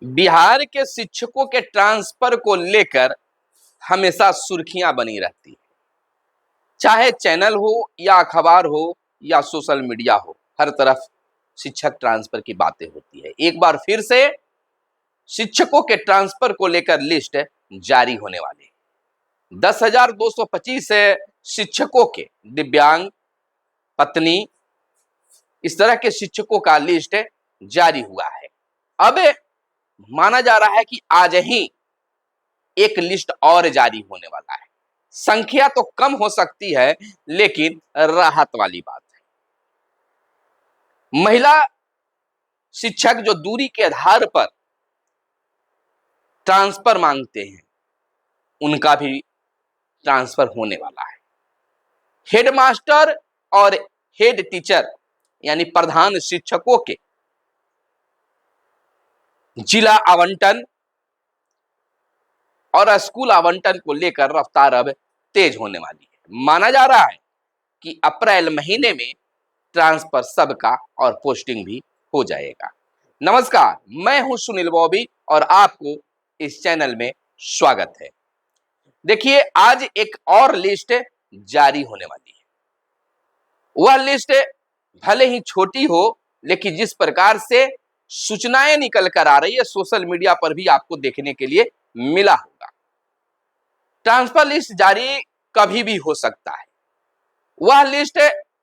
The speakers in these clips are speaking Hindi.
बिहार के शिक्षकों के ट्रांसफर को लेकर हमेशा सुर्खियां बनी रहती है। चाहे चैनल हो या अखबार हो या सोशल मीडिया हो, हर तरफ शिक्षक ट्रांसफर की बातें होती है। एक बार फिर से शिक्षकों के ट्रांसफर को लेकर लिस्ट जारी होने वाली है। 10,225 शिक्षकों के दिव्यांग, पत्नी, इस तरह के शिक्षकों का लिस्ट जारी हुआ है। अब माना जा रहा है कि आज ही एक लिस्ट और जारी होने वाला है। संख्या तो कम हो सकती है, लेकिन राहत वाली बात है। महिला शिक्षक जो दूरी के आधार पर ट्रांसफर मांगते हैं, उनका भी ट्रांसफर होने वाला है। हेडमास्टर और हेड टीचर यानी प्रधान शिक्षकों के जिला आवंटन और स्कूल आवंटन को लेकर रफ्तार अब तेज होने वाली है। माना जा रहा है कि अप्रैल महीने में ट्रांसफर सबका और पोस्टिंग भी हो जाएगा। नमस्कार, मैं हूं सुनील बॉबी और आपको इस चैनल में स्वागत है। देखिए, आज एक और लिस्ट जारी होने वाली है। वह लिस्ट भले ही छोटी हो, लेकिन जिस प्रकार से सूचनाएं निकल कर आ रही है, सोशल मीडिया पर भी आपको देखने के लिए मिला होगा। ट्रांसफर लिस्ट जारी कभी भी हो सकता है। वह लिस्ट,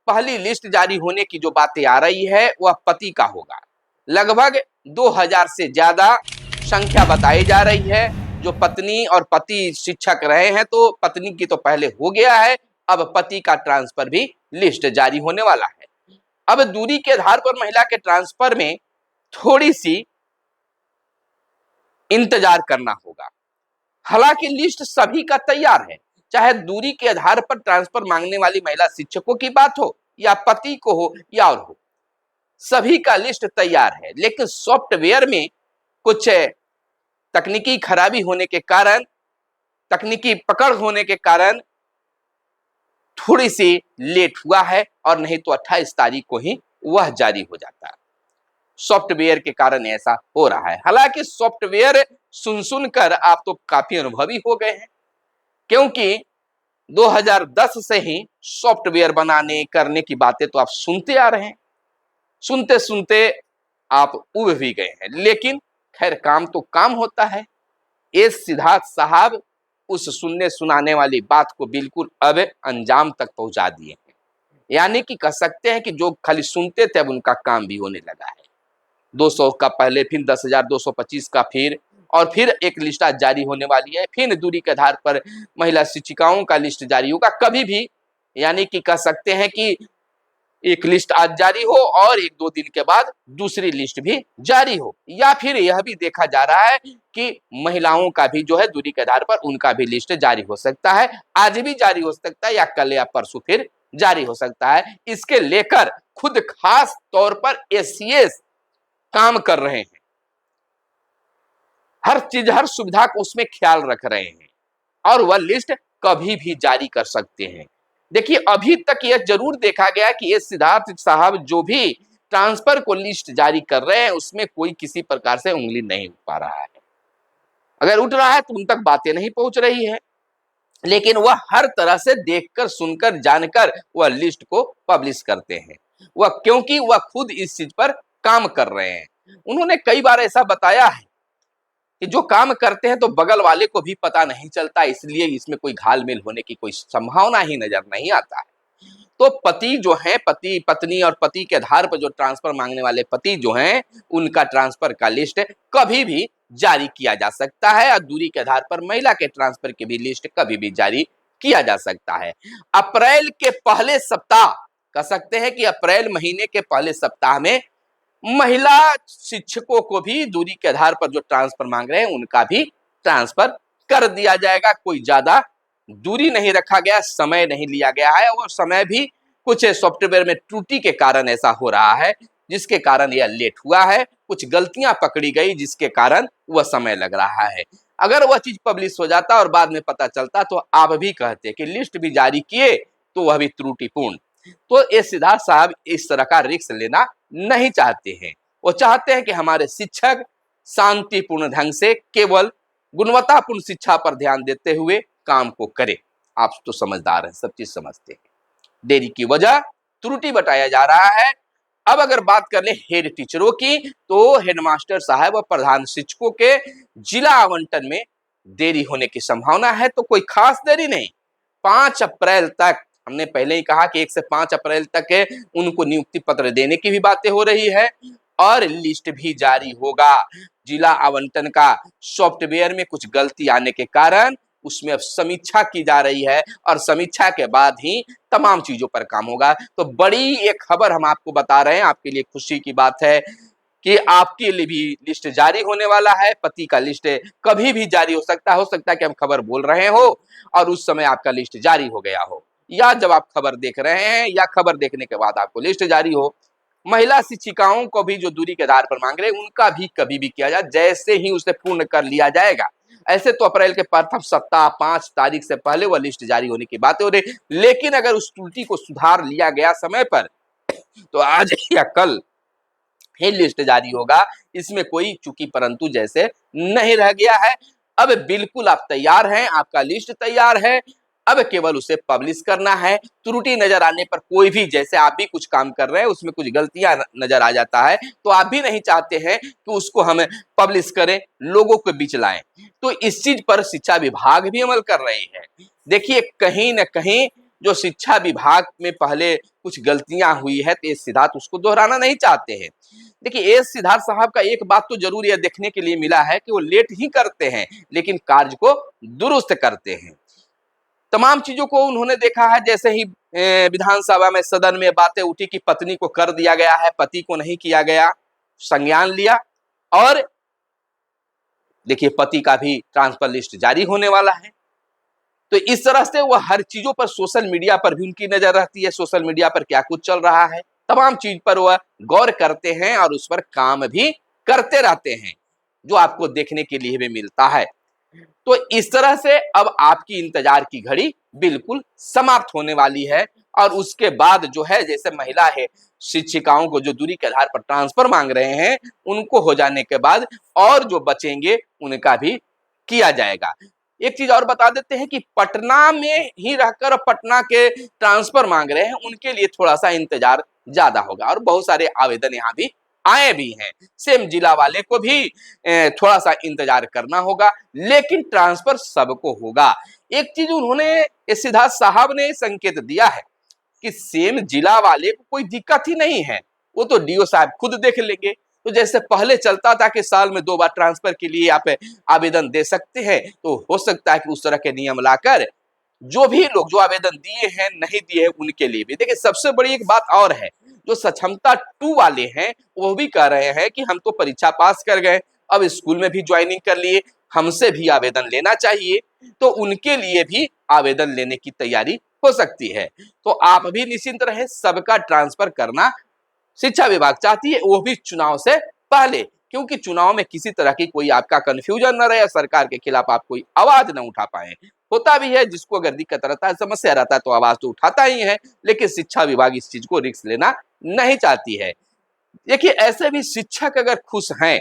पहली लिस्ट जारी होने की जो बातें आ रही है, वह पति का होगा। लगभग 2000 से ज्यादा संख्या बताई जा रही है। जो पत्नी और पति शिक्षक रहे हैं, तो पत्नी की तो पहले हो गया है, अब पति का ट्रांसफर भी लिस्ट जारी होने वाला है। अब दूरी के आधार पर महिला के ट्रांसफर में थोड़ी सी इंतजार करना होगा। हालांकि लिस्ट सभी का तैयार है, चाहे दूरी के आधार पर ट्रांसफर मांगने वाली महिला शिक्षकों की बात हो या पति को हो या और हो, सभी का लिस्ट तैयार है। लेकिन सॉफ्टवेयर में कुछ तकनीकी खराबी होने के कारण, तकनीकी पकड़ होने के कारण थोड़ी सी लेट हुआ है, और नहीं तो 28 तारीख को ही वह जारी हो जाता। सॉफ्टवेयर के कारण ऐसा हो रहा है। हालांकि सॉफ्टवेयर सुन कर आप तो काफी अनुभवी हो गए हैं, क्योंकि 2010 से ही सॉफ्टवेयर बनाने करने की बातें तो आप सुनते आ रहे हैं। सुनते सुनते आप उब भी गए हैं। लेकिन खैर, काम तो काम होता है। ये सिद्धार्थ साहब उस सुनने सुनाने वाली बात को बिल्कुल अब अंजाम तक पहुंचा दिए हैं। यानी कि कह सकते हैं कि जो खाली सुनते थे, अब उनका काम भी होने लगा है। 200 का पहले, फिर 10,225 का, फिर एक लिस्ट आज जारी होने वाली है। फिर दूरी के आधार पर महिला शिक्षिकाओं का लिस्ट जारी होगा कभी भी। यानी कि कह सकते हैं कि एक लिस्ट आज जारी हो और 1-2 दिन के बाद दूसरी लिस्ट भी जारी हो, या फिर यह भी देखा जा रहा है कि महिलाओं का भी जो है दूरी के आधार पर उनका भी लिस्ट जारी हो सकता है। आज भी जारी हो सकता है, या कल या परसों फिर जारी हो सकता है। इसके लेकर खुद खास तौर पर एसीएस काम कर रहे हैं। हर चीज, हर सुविधा को उसमें ख्याल रख रहे हैं, और वह लिस्ट कभी भी जारी कर सकते हैं। देखिए, अभी तक यह जरूर देखा गया कि ये सिद्धार्थ साहब जो भी ट्रांसफर को लिस्ट जारी कर रहे हैं, उसमें कोई किसी प्रकार से उंगली नहीं उठ पा रहा है। अगर उठ रहा है तो उन तक बातें नहीं पहुंच रही है। लेकिन वह हर तरह से देखकर, सुनकर, जानकर वह लिस्ट को पब्लिश करते हैं। वह क्योंकि वह खुद इस चीज पर काम कर रहे हैं। उन्होंने कई बार ऐसा बताया है कि जो काम करते हैं तो बगल वाले को भी पता नहीं चलता, इसलिए इसमें कोई घालमेल होने की कोई संभावना ही नजर नहीं आता है। तो पति जो है, पति पत्नी और पति के आधार पर जो ट्रांसफर मांगने वाले पति जो हैं, उनका ट्रांसफर का लिस्ट कभी भी जारी किया जा सकता है, और दूरी के आधार पर महिला के ट्रांसफर की भी लिस्ट कभी भी जारी किया जा सकता है। अप्रैल के पहले सप्ताह, कह सकते हैं कि अप्रैल महीने के पहले सप्ताह में महिला शिक्षकों को भी दूरी के आधार पर जो ट्रांसफर मांग रहे हैं, उनका भी ट्रांसफर कर दिया जाएगा। कोई ज्यादा दूरी नहीं रखा गया, समय नहीं लिया गया है, और समय भी कुछ सॉफ्टवेयर में त्रुटि के कारण ऐसा हो रहा है, जिसके कारण यह लेट हुआ है। कुछ गलतियां पकड़ी गई, जिसके कारण वह समय लग रहा है। अगर वह चीज पब्लिश हो जाता और बाद में पता चलता, तो आप भी कहते कि लिस्ट भी जारी किए तो वह भी त्रुटिपूर्ण। तो ये सिद्धार्थ साहब इस तरह का रिस्क लेना नहीं चाहते हैं। वो चाहते हैं कि हमारे शिक्षक शांतिपूर्ण ढंग से केवल गुणवत्तापूर्ण शिक्षा पर ध्यान देते हुए काम को करे। आप तो समझदार हैं, सब चीज समझते हैं। देरी की वजह त्रुटि बताया जा रहा है। अब अगर बात कर ले हेड टीचरों की, तो हेडमास्टर साहब और प्रधान शिक्षकों के जिला आवंटन में देरी होने की संभावना है। तो कोई खास देरी नहीं, 5 अप्रैल तक, हमने पहले ही कहा कि 1 से 5 अप्रैल तक उनको नियुक्ति पत्र देने की भी बातें हो रही है और लिस्ट भी जारी होगा। जिला आवंटन का सॉफ्टवेयर में कुछ गलती आने के कारण उसमें अब समीक्षा की जा रही है और समीक्षा के बाद ही तमाम चीजों पर काम होगा। तो बड़ी एक खबर हम आपको बता रहे हैं, आपके लिए खुशी की बात है कि आपके लिए भी लिस्ट जारी होने वाला है। पति का लिस्ट कभी भी जारी हो सकता है कि हम खबर बोल रहे हो और उस समय आपका लिस्ट जारी हो गया हो, या जब आप खबर देख रहे हैं या खबर देखने के बाद आपको लिस्ट जारी हो। महिला शिक्षिकाओं को भी जो दूरी के आधार पर मांग रहे हैं, उनका भी कभी भी किया जाए, जैसे ही उसे पूर्ण कर लिया जाएगा। ऐसे तो अप्रैल के प्रथम सप्ताह 5 तारीख से पहले वह लिस्ट जारी होने की बातें हो रही, लेकिन अगर उस त्रुटि को सुधार लिया गया समय पर, तो आज या कल ही लिस्ट जारी होगा। इसमें कोई चूकी परंतु जैसे नहीं रह गया है। अब बिल्कुल आप तैयार हैं, आपका लिस्ट तैयार है, अब केवल उसे पब्लिश करना है। त्रुटि नजर आने पर कोई भी, जैसे आप भी कुछ काम कर रहे हैं उसमें कुछ गलतियां नजर आ जाता है, तो आप भी नहीं चाहते हैं कि उसको हम पब्लिश करें, लोगों के बीच लाएं। तो इस चीज पर शिक्षा विभाग भी अमल कर रही है। देखिए, कहीं ना कहीं जो शिक्षा विभाग में पहले कुछ गलतियां हुई है, तो सिद्धार्थ उसको दोहराना नहीं चाहते हैं। देखिए, एस सिद्धार्थ साहब का एक बात तो जरूर यह देखने के लिए मिला है कि वो लेट ही करते हैं लेकिन कार्य को दुरुस्त करते हैं। तमाम चीजों को उन्होंने देखा है। जैसे ही विधानसभा में, सदन में बातें उठी कि पत्नी को कर दिया गया है, पति को नहीं किया गया, संज्ञान लिया। और देखिए, पति का भी ट्रांसफर लिस्ट जारी होने वाला है। तो इस तरह से वह हर चीजों पर, सोशल मीडिया पर भी उनकी नजर रहती है, सोशल मीडिया पर क्या कुछ चल रहा है, तमाम चीज पर वह गौर करते हैं और उस पर काम भी करते रहते हैं, जो आपको देखने के लिए भी मिलता है। तो इस तरह से अब आपकी इंतजार की घड़ी बिल्कुल समाप्त होने वाली है। और उसके बाद जो है, जैसे महिला है शिक्षिकाओं को जो दूरी के आधार पर ट्रांसफर मांग रहे हैं, उनको हो जाने के बाद और जो बचेंगे उनका भी किया जाएगा। एक चीज और बता देते हैं कि पटना में ही रहकर पटना के ट्रांसफर मांग रहे हैं, उनके लिए थोड़ा सा इंतजार ज्यादा होगा और बहुत सारे आवेदन यहाँ भी आए भी हैं। सेम जिला वाले को भी थोड़ा सा इंतजार करना होगा, लेकिन ट्रांसफर सबको होगा। एक चीज उन्होंने, सिद्धार्थ साहब ने संकेत दिया है कि सेम जिला वाले को कोई दिक्कत ही नहीं है, वो तो डीओ साहब खुद देख लेंगे। तो जैसे पहले चलता था कि साल में 2 बार ट्रांसफर के लिए आप आवेदन दे सकते हैं, तो हो सकता है कि उस तरह के नियम लाकर जो भी लोग जो आवेदन दिए हैं, नहीं दिए हैं, उनके लिए भी। देखिए, सबसे बड़ी एक बात और है, जो सक्षमता 2 वाले हैं वो भी कह रहे हैं कि हम तो परीक्षा पास कर गए, अब स्कूल में भी ज्वाइनिंग कर लिए, हमसे भी आवेदन लेना चाहिए। तो उनके लिए भी आवेदन लेने की तैयारी हो सकती है। तो आप भी निश्चिंत रहे, सबका ट्रांसफर करना शिक्षा विभाग चाहती है, वो भी चुनाव से पहले, क्योंकि चुनाव में किसी तरह की कोई आपका कंफ्यूजन न रहे, सरकार के खिलाफ आप कोई आवाज न उठा पाए। होता भी है, जिसको अगर दिक्कत रहता है, समस्या रहता है, तो आवाज तो उठाता ही है, लेकिन शिक्षा विभाग इस चीज को रिस्क लेना नहीं चाहती है। देखिए, ऐसे भी शिक्षक अगर खुश हैं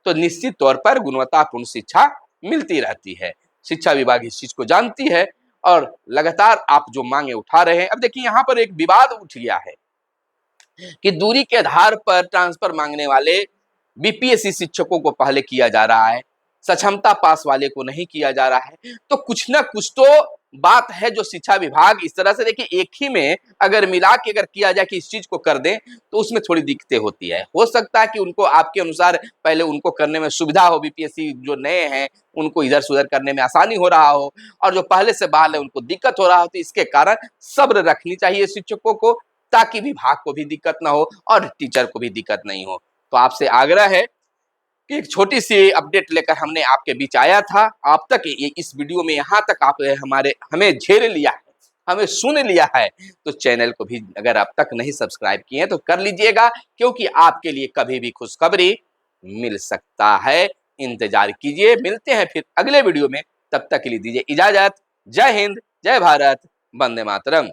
तो निश्चित तौर पर गुणवत्तापूर्ण शिक्षा मिलती रहती है। शिक्षा विभाग इस चीज को जानती है और लगातार आप जो मांगे उठा रहे हैं। अब देखिए, यहाँ पर एक विवाद उठ गया है कि दूरी के आधार पर ट्रांसफर मांगने वाले बीपीएससी शिक्षकों को पहले किया जा रहा है, सक्षमता पास वाले को नहीं किया जा रहा है। तो कुछ ना कुछ तो बात है जो शिक्षा विभाग इस तरह से, देखिए, एक ही में अगर मिला के अगर किया जाए कि इस चीज को कर दें, तो उसमें थोड़ी दिक्कतें होती है। हो सकता है कि उनको आपके अनुसार पहले उनको करने में सुविधा हो, बीपीएससी जो नए हैं उनको इधर से उधर करने में आसानी हो रहा हो, और जो पहले से बाहर है उनको दिक्कत हो रहा हो। तो इसके कारण सब्र रखनी चाहिए शिक्षकों को, ताकि विभाग को भी दिक्कत ना हो और टीचर को भी दिक्कत नहीं हो। तो आपसे आग्रह है कि एक छोटी सी अपडेट लेकर हमने आपके बीच आया था। आप तक ये इस वीडियो में यहाँ तक आप हमें झेल लिया है, हमें सुन लिया है, तो चैनल को भी अगर अब तक नहीं सब्सक्राइब किए हैं तो कर लीजिएगा, क्योंकि आपके लिए कभी भी खुशखबरी मिल सकता है। इंतजार कीजिए, मिलते हैं फिर अगले वीडियो में, तब तक के लिए दीजिए इजाजत। जय हिंद, जय भारत, वंदे मातरम।